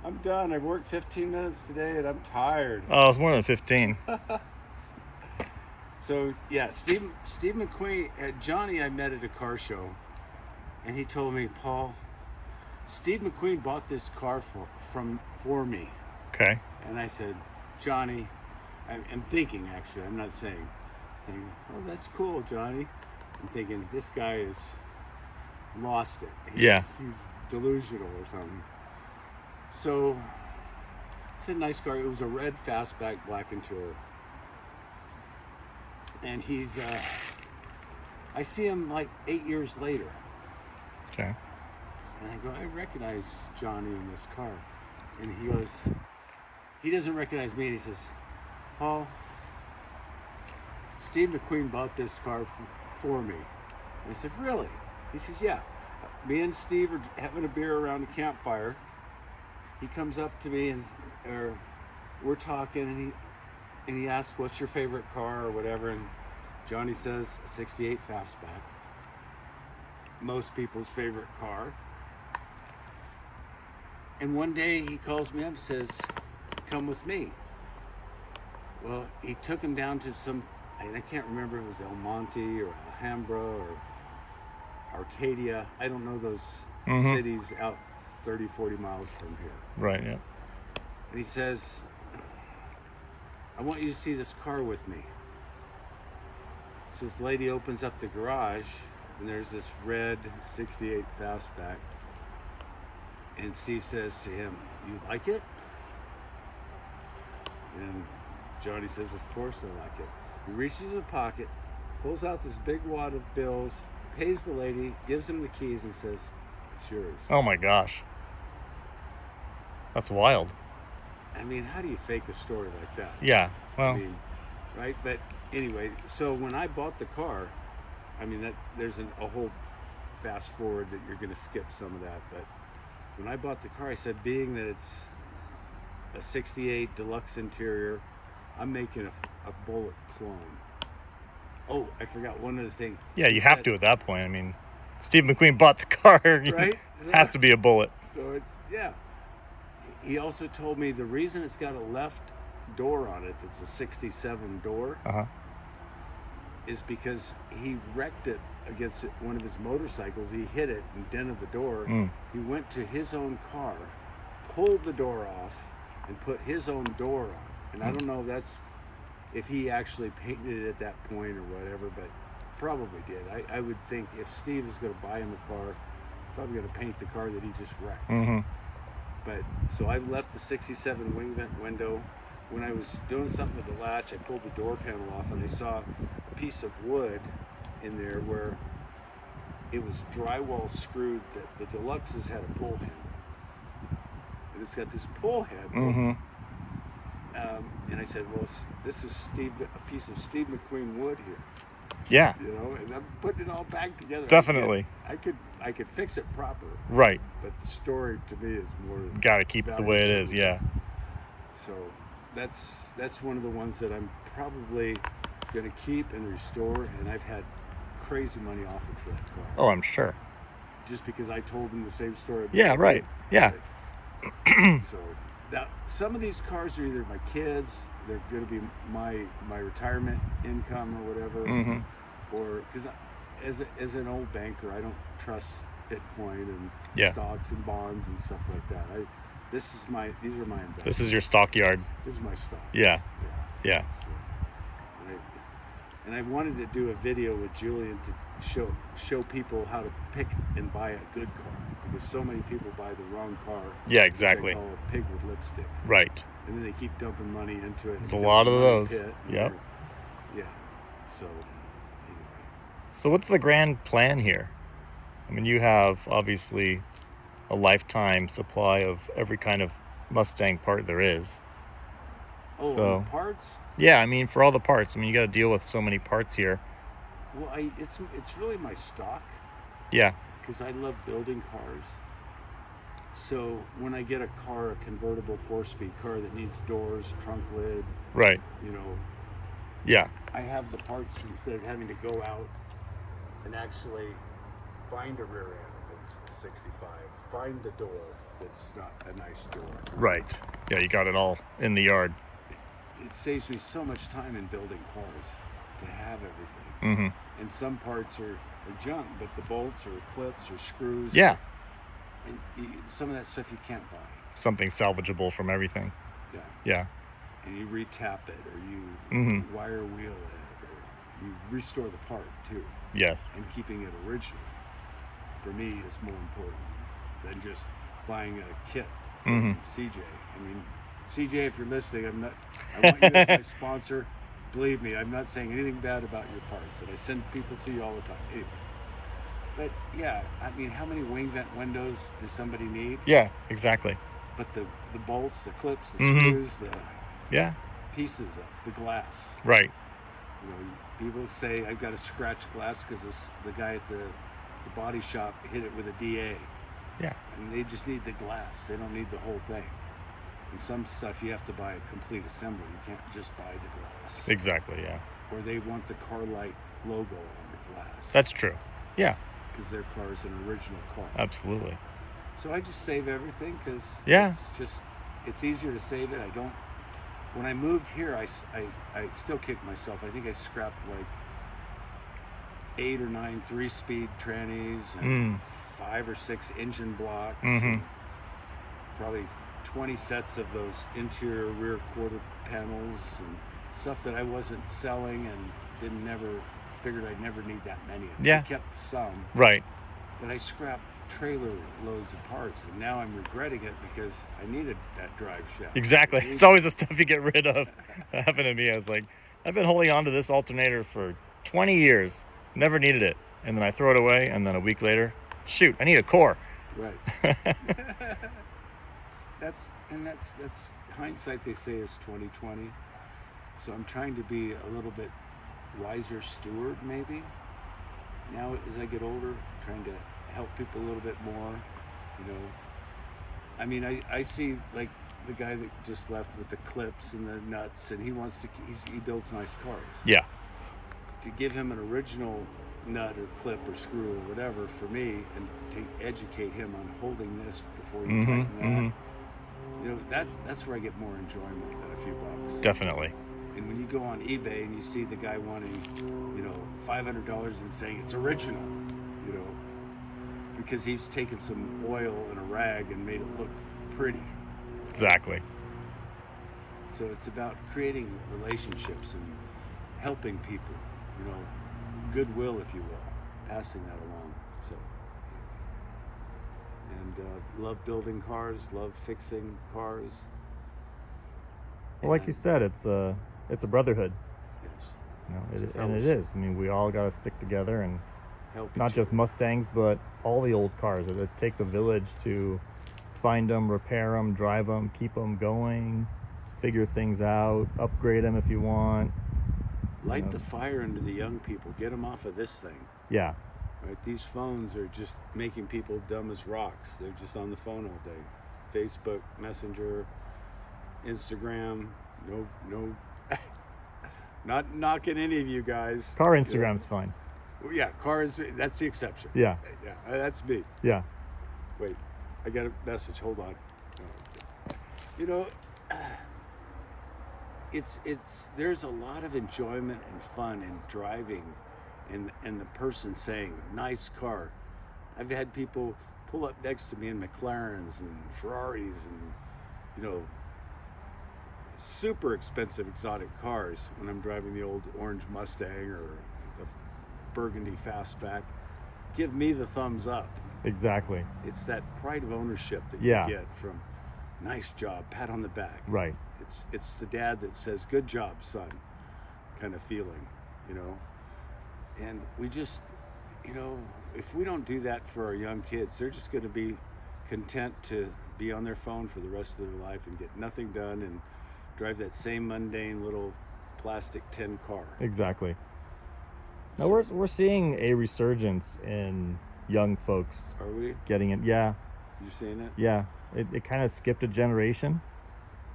I'm done. I've worked 15 minutes today and I'm tired. Oh, it's more than 15. So yeah, Steve McQueen, Johnny, I met at a car show, and he told me, Paul, Steve McQueen bought this car for me. Okay. And I said, Johnny, I'm thinking actually, I'm not saying, oh, that's cool, Johnny. I'm thinking this guy has lost it. He's delusional or something. So it's a nice car. It was a red fastback black interior. And he's, I see him like 8 years later. Okay. And I go, I recognize Johnny in this car. And he goes, he doesn't recognize me. And he says, Paul, Steve McQueen bought this car for me. And I said, really? He says, yeah. Me and Steve are having a beer around a campfire. He comes up to me or we're talking, and he asks, what's your favorite car or whatever? And Johnny says, a 68 fastback. Most people's favorite car. And one day he calls me up and says, come with me. Well, he took him down to some, and I can't remember if it was El Monte or Alhambra or Arcadia. I don't know those cities out 30, 40 miles from here. Right, yeah. And he says, I want you to see this car with me. So this lady opens up the garage, and there's this red 68 fastback. And Steve says to him, you like it? And Johnny says, of course I like it. He reaches in his pocket, pulls out this big wad of bills, pays the lady, gives him the keys, and says, it's yours. Oh my gosh. That's wild. I mean, how do you fake a story like that? Yeah, well. I mean, right? But anyway, so when I bought the car, I mean, there's a whole fast forward that you're going to skip some of that. But when I bought the car, I said, being that it's a 68 deluxe interior, I'm making a bullet clone. Oh, I forgot one other thing. Yeah, you have to at that point. I mean, Steve McQueen bought the car. Right? Has to be a bullet. So it's, yeah. He also told me the reason it's got a left door on it that's a 67 door is because he wrecked it against one of his motorcycles. He hit it and dented the door. He went to his own car, pulled the door off, and put his own door on. And I don't know if he actually painted it at that point or whatever, but probably did. I would think if Steve is going to buy him a car, probably going to paint the car that he just wrecked. But so I left the 67 wing vent window. When I was doing something with the latch, I pulled the door panel off and I saw a piece of wood in there where it was drywall screwed. The Deluxes had a pull handle. And it's got this pull handle. And I said, well, this is a piece of Steve McQueen wood here. Yeah. You know, and I'm putting it all back together. Definitely. I could fix it proper. Right. But the story to me is more. Got to keep it the way it is. Yeah. So that's one of the ones that I'm probably going to keep and restore. And I've had crazy money offered for that car. Oh, I'm sure. Just because I told them the same story. Yeah. Right. Yeah. So now some of these cars are either my kids. They're going to be my retirement income or whatever, or because as an old banker, I don't trust Bitcoin and stocks and bonds and stuff like that. These are my investments. This is your stockyard. This is my stock. Yeah. So, and I wanted to do a video with Julian to show people how to pick and buy a good car, because so many people buy the wrong car. Yeah, exactly. They call a pig with lipstick. Right. And then they keep dumping money into it. There's a lot of those. Yep. Yeah. So, anyway. So what's the grand plan here? I mean, you have obviously a lifetime supply of every kind of Mustang part there is. Oh, so, and the parts? Yeah, I mean, for all the parts. I mean, you got to deal with so many parts here. Well, it's really my stock. Yeah. Because I love building cars. So when I get a car, a convertible 4-speed car that needs doors, trunk lid, right? You know. Yeah. I have the parts instead of having to go out and actually find a rear end that's 65, find the door, that's not a nice door. Right. Yeah, you got it all in the yard. It saves me so much time in building cars to have everything. Mm-hmm. And some parts are junk, but the bolts or clips or screws. Yeah. Some of that stuff you can't buy. Something salvageable from everything. Yeah. Yeah. And you retap it, or you wire wheel it, or you restore the part too. Yes. And keeping it original, for me, is more important than just buying a kit from CJ. I mean, CJ, if you're listening, I want you as my sponsor. Believe me, I'm not saying anything bad about your parts, that I send people to you all the time. Anyway. But yeah, I mean, how many wing vent windows does somebody need? Yeah, exactly. But the bolts, the clips, the screws, the pieces of the glass. Right. You know, people say I've got a scratch glass because the guy at the body shop hit it with a DA. Yeah. And they just need the glass. They don't need the whole thing. And some stuff you have to buy a complete assembly. You can't just buy the glass. Exactly, yeah. Or they want the Carlite logo on the glass. That's true. Yeah. Because their car is an original car. Absolutely. So I just save everything because it's easier to save it. When I moved here, I still kick myself. I think I scrapped like 8 or 9 3-speed trannies and 5 or 6 engine blocks. And probably 20 sets of those interior rear quarter panels and stuff that I wasn't selling and figured I'd never need that many of them. Yeah. I kept some. Right. But I scrapped trailer loads of parts, and now I'm regretting it because I needed that drive shaft. Exactly. It's always the stuff you get rid of. That happened to me. I was like, I've been holding on to this alternator for 20 years, never needed it. And then I throw it away, and then a week later, shoot, I need a core. Right. That's hindsight, they say, is 20/20. So I'm trying to be a little bit wiser steward, maybe. Now, as I get older, trying to help people a little bit more, you know. I mean, I see, like, the guy that just left with the clips and the nuts, and he builds nice cars. Yeah. To give him an original nut or clip or screw or whatever for me, and to educate him on holding this before you tighten that, you know, that's where I get more enjoyment than a few bucks. Definitely. And when you go on eBay and you see the guy wanting, you know, $500 and saying it's original, you know, because he's taken some oil and a rag and made it look pretty. Exactly. So it's about creating relationships and helping people, you know, goodwill, if you will, passing that along. So, and love building cars, love fixing cars. Well, like you said, it's a brotherhood. Yes. You know, and it is. I mean, we all got to stick together and help not just Mustangs, but all the old cars. It takes a village to find them, repair them, drive them, keep them going, figure things out, upgrade them if you want. Light the fire into the young people. Get them off of this thing. Yeah. Right. These phones are just making people dumb as rocks. They're just on the phone all day. Facebook, Messenger, Instagram. No. Not knocking any of you guys. Car Instagram's fine. Well, yeah, cars. That's the exception. Yeah. Yeah, that's me. Yeah. Wait, I got a message. Hold on. You know, there's a lot of enjoyment and fun in driving, and the person saying nice car. I've had people pull up next to me in McLarens and Ferraris and, you know, super expensive exotic cars when I'm driving the old orange Mustang or the burgundy fastback. Give me the thumbs up. Exactly. It's that pride of ownership that you get from nice job, pat on the back. Right. It's the dad that says, good job, son, kind of feeling, you know. And we just, you know, if we don't do that for our young kids, they're just going to be content to be on their phone for the rest of their life and get nothing done and drive that same mundane little plastic tin car. Exactly. Now we're seeing a resurgence in young folks. Are we? Getting it. Yeah. You seeing it? Yeah. It kind of skipped a generation,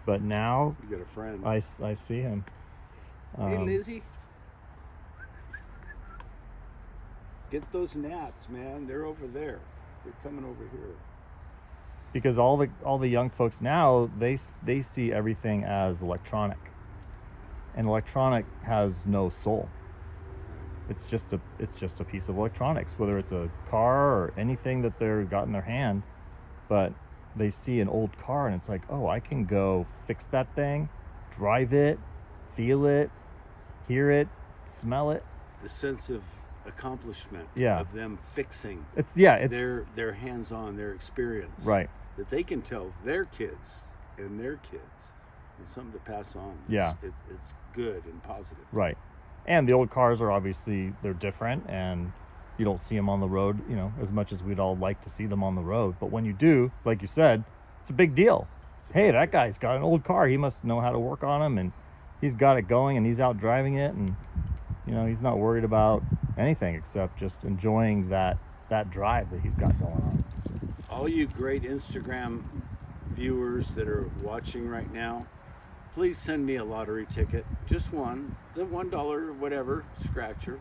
but now you got a friend. I see him. Hey, Lizzie. Get those gnats, man. They're over there. They're coming over here. because all the young folks now, they see everything as electronic, and electronic has no soul. It's just a piece of electronics, whether it's a car or anything that they've got in their hand. But they see an old car and it's like, oh, I can go fix that thing, drive it, feel it, hear it, smell it. The sense of accomplishment of them fixing. It's their hands-on, their experience. Right. That they can tell their kids and their kids. It's something to pass on. It's good and positive. Right. And the old cars are obviously, they're different, and you don't see them on the road, as much as we'd all like to see them on the road. But when you do, like you said, it's a big deal. Hey, that guy's got an old car. He must know how to work on them, and he's got it going, and he's out driving it, and he's not worried about anything except just enjoying that drive that he's got going on. All you great Instagram viewers that are watching right now, please send me a lottery ticket, just one, the $1 or whatever scratcher,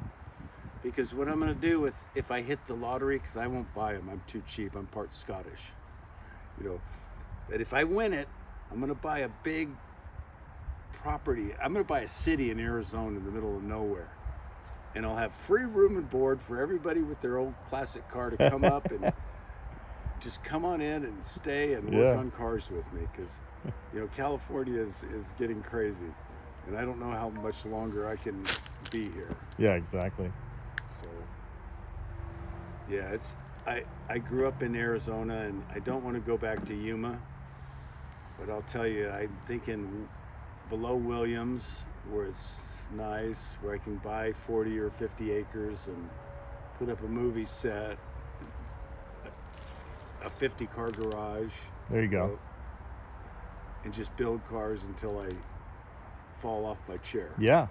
because what I'm going to do if I hit the lottery, because I won't buy them, I'm too cheap, I'm part Scottish, but if I win it, I'm going to buy a big property. I'm going to buy a city in Arizona in the middle of nowhere, and I'll have free room and board for everybody with their old classic car to come up and just come on in and stay and work on cars with me, because California is getting crazy, and I don't know how much longer I can be here. Yeah, exactly. So I grew up in Arizona, and I don't want to go back to Yuma, but I'll tell you, I'm thinking below Williams, where it's nice, where I can buy 40 or 50 acres and put up a movie set, a 50-car garage. There you go. And just build cars until I fall off my chair. Yeah.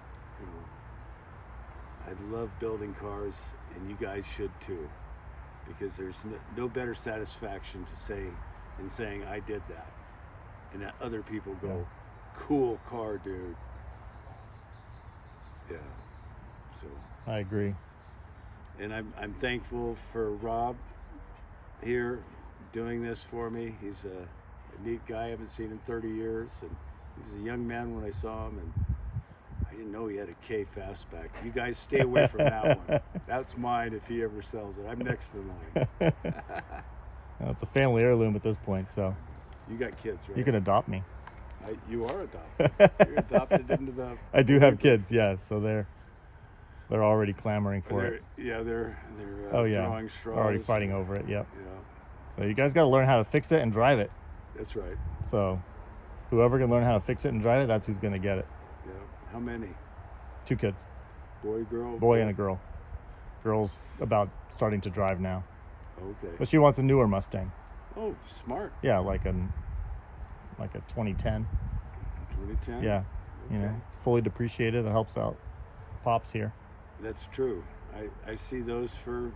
I love building cars, and you guys should too, because there's no better satisfaction in saying I did that, and that other people go, cool car, dude. Yeah. So I agree. And I'm thankful for Rob here doing this for me. He's a neat guy I haven't seen in 30 years, and he was a young man when I saw him, and I didn't know he had a K fastback. You guys stay away from that one. That's mine if he ever sells it. I'm next in line. Well, it's a family heirloom at this point, so you got kids, right? You can adopt me. You are adopted. You're adopted into the. I do have kids, so they're already clamoring for it. Yeah, they're drawing straws. Already fighting over it. Yep. Yeah. So you guys got to learn how to fix it and drive it. That's right. So whoever can learn how to fix it and drive it, that's who's going to get it. Yeah. How many? 2 kids. Boy, girl? Boy and a girl. Girl's about starting to drive now. Okay. But she wants a newer Mustang. Oh, smart. Yeah, like a 2010. 2010? Yeah. Okay. Fully depreciated. That helps out Pops here. That's true. I see those for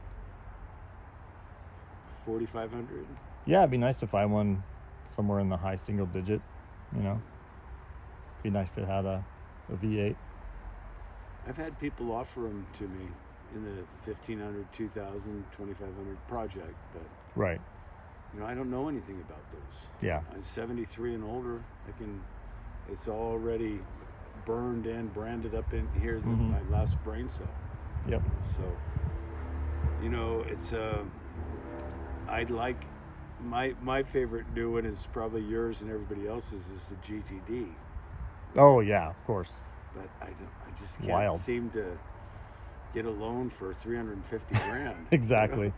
$4,500. Yeah, it'd be nice to find one somewhere in the high single digit, Be nice if it had a V8. I've had people offer them to me in the $1,500, $2,000, $2,500 project, but right. I don't know anything about those. Yeah. I'm 73 and older. It's already burned and branded up in here, my last brain cell. Yep. So, it's I'd like my favorite new one is probably yours and everybody else's is the GTD. Oh yeah, of course. But I just can't seem to get a loan for $350,000. Exactly.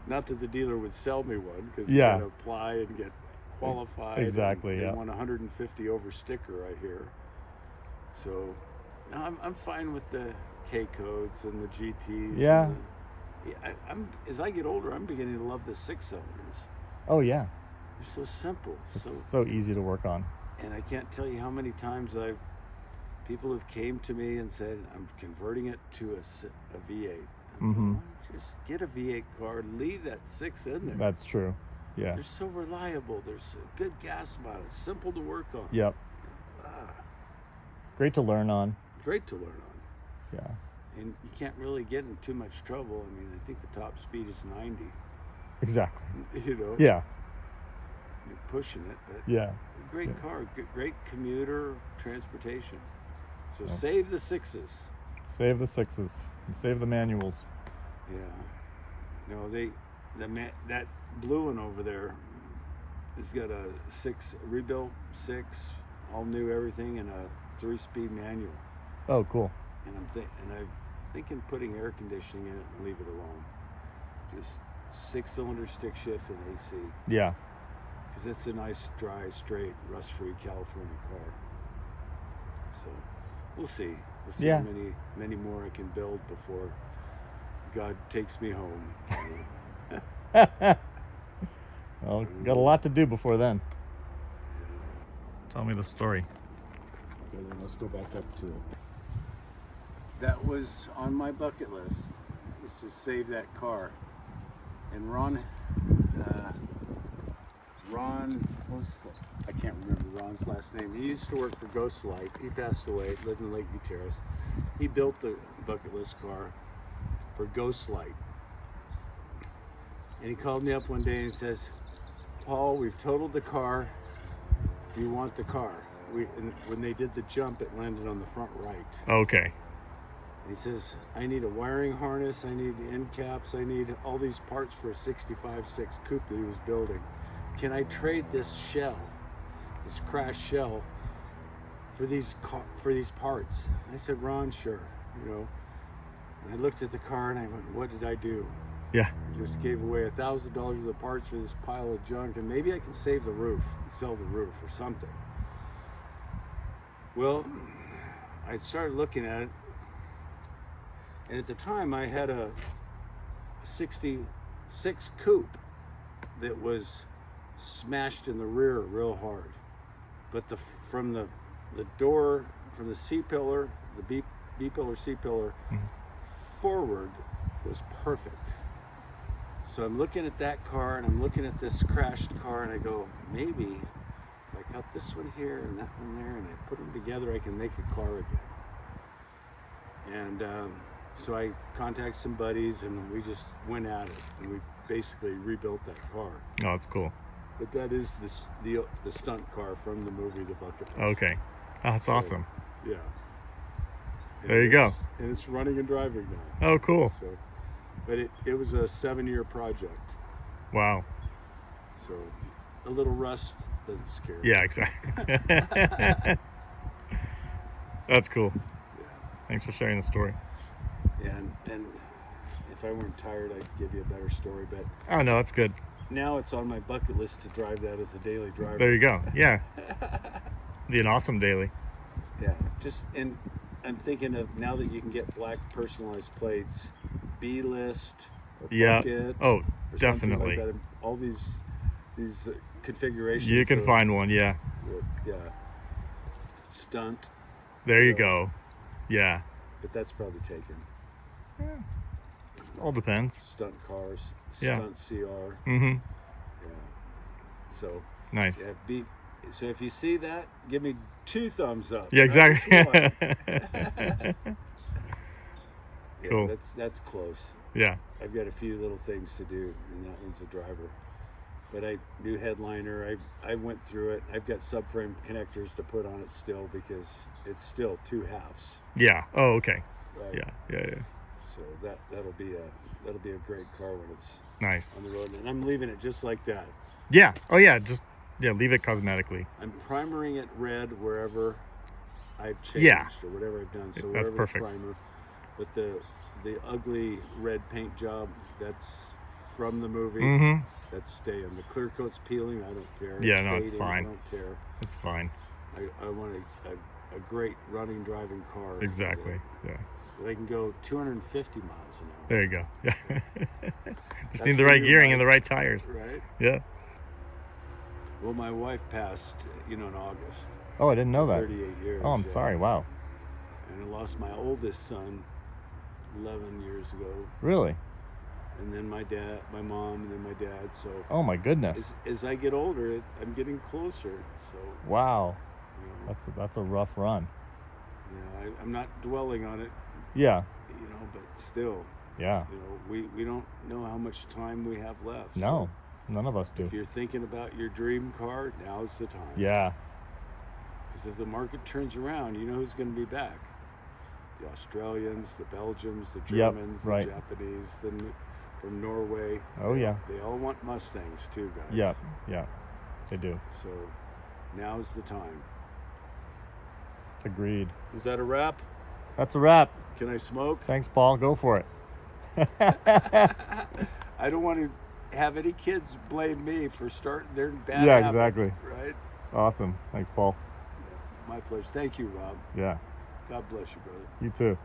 Not that the dealer would sell me one, because you got to apply and get qualified. Exactly. They want 150 over sticker right here. So I'm fine with the K codes and the GTs. Yeah. I'm as I get older, I'm beginning to love the 6-cylinders. Oh yeah. They're so simple. It's so easy to work on. And I can't tell you how many times people have came to me and said, I'm converting it to a V8. Just get a V8 car, leave that 6 in there. That's true. Yeah. They're so reliable. There's good gas mileage, simple to work on. Yep. Great to learn on. Great to learn on. Yeah. And you can't really get in too much trouble. I mean, I think the top speed is 90. Exactly. You know? Yeah. pushing it, but Yeah. great car, great commuter transportation. So save the sixes. Save the sixes and save the manuals. Yeah. No, that blue one over there has got a rebuilt six, all new everything, and a 3-speed manual. Oh, cool. And I'm thinking putting air conditioning in it and leave it alone. Just 6-cylinder stick shift and AC. Yeah. Because it's a nice, dry, straight, rust-free California car. So we'll see. We'll see how many more I can build before God takes me home. Well, got a lot to do before then. Tell me the story. Okay, then let's go back up to it. That was on my bucket list, is to save that car. And Ron, I can't remember Ron's last name. He used to work for Ghost Light. He passed away, lived in Lakeview Terrace. He built the bucket list car for Ghost Light. And he called me up one day and says, Paul, we've totaled the car. Do you want the car? And when they did the jump, it landed on the front right. Okay. And he says, I need a wiring harness, I need end caps, I need all these parts for a 65.6 coupe that he was building. Can I trade this shell, this crash shell, for these parts? I said, Ron, sure. And I looked at the car and I went, what did I do? Yeah. Just gave away $1,000 worth of parts for this pile of junk, and maybe I can save the roof and sell the roof or something. Well, I started looking at it, and at the time I had a 66 coupe that was smashed in the rear real hard, but from the door, from the C-pillar, the B-pillar, C-pillar, forward was perfect. So I'm looking at that car and I'm looking at this crashed car and I go, maybe if I cut this one here and that one there and I put them together, I can make a car again. And so I contacted some buddies and we just went at it and we basically rebuilt that car. Oh, that's cool. But that is the stunt car from the movie The Bucket List. Okay. Oh, that's awesome. Yeah. And there you go. And it's running and driving now. Oh, cool. So, but it was a 7-year project. Wow. So a little rust doesn't scare me. Yeah, exactly. That's cool. Yeah. Thanks for sharing the story. And if I weren't tired, I'd give you a better story. But oh no, that's good. Now it's on my bucket list to drive that as a daily driver. There you go. Yeah. Be an awesome daily. Yeah. And I'm thinking of, now that you can get black personalized plates, B-list or bucket. Oh, or definitely. like that. All these configurations. You can find one. Yeah. Yeah. Stunt. There you go. Yeah. But that's probably taken. Yeah. It all depends. Stunt cars. Yeah. Stunt CR. Mm-hmm. Yeah. So. Nice. Yeah, so if you see that, give me 2 thumbs up. Yeah, exactly. Yeah, cool. That's close. Yeah. I've got a few little things to do, and that one's a driver. But I do headliner. I went through it. I've got subframe connectors to put on it still because it's still 2 halves. Yeah. Oh, okay. Right? Yeah. So that'll be a great car when it's nice on the road, and I'm leaving it just like that. Yeah. Oh yeah. Just leave it cosmetically. I'm primering it red wherever I've changed or whatever I've done. So that's wherever perfect. the primer, but the ugly red paint job, that's from the movie. Mm-hmm. That's staying. The clear coat's peeling. I don't care. Yeah, it's no, fading, it's fine. I don't care. It's fine. I want a great running, driving car. Exactly. Yeah. They can go 250 miles an hour. There you go. Yeah. Just That's need the for right you, gearing Mike. and the right tires. Right. Yeah. Well, my wife passed, in August. Oh, I didn't know that. 38 years. Oh, I'm yeah. sorry. Wow. And I lost my oldest son 11 years ago. Really? And then my mom, and then my dad. So. Oh my goodness. As I get older, I'm getting closer. So. Wow. You know, That's a rough run. Yeah, I'm not dwelling on it. Yeah. But still. Yeah. We don't know how much time we have left. No. None of us do. If you're thinking about your dream car, now's the time. Yeah. Because if the market turns around, you know who's going to be back. The Australians, the Belgians, the Germans, the right. Japanese, from Norway. Oh, yeah. They all want Mustangs too, guys. Yeah, they do. So now's the time. Agreed. Is that a wrap? That's a wrap. Can I smoke? Thanks, Paul. Go for it. I don't want to have any kids blame me for starting their bad Yeah, habit, exactly. right? Awesome. Thanks, Paul. My pleasure. Thank you, Rob. Yeah. God bless you, brother. You too.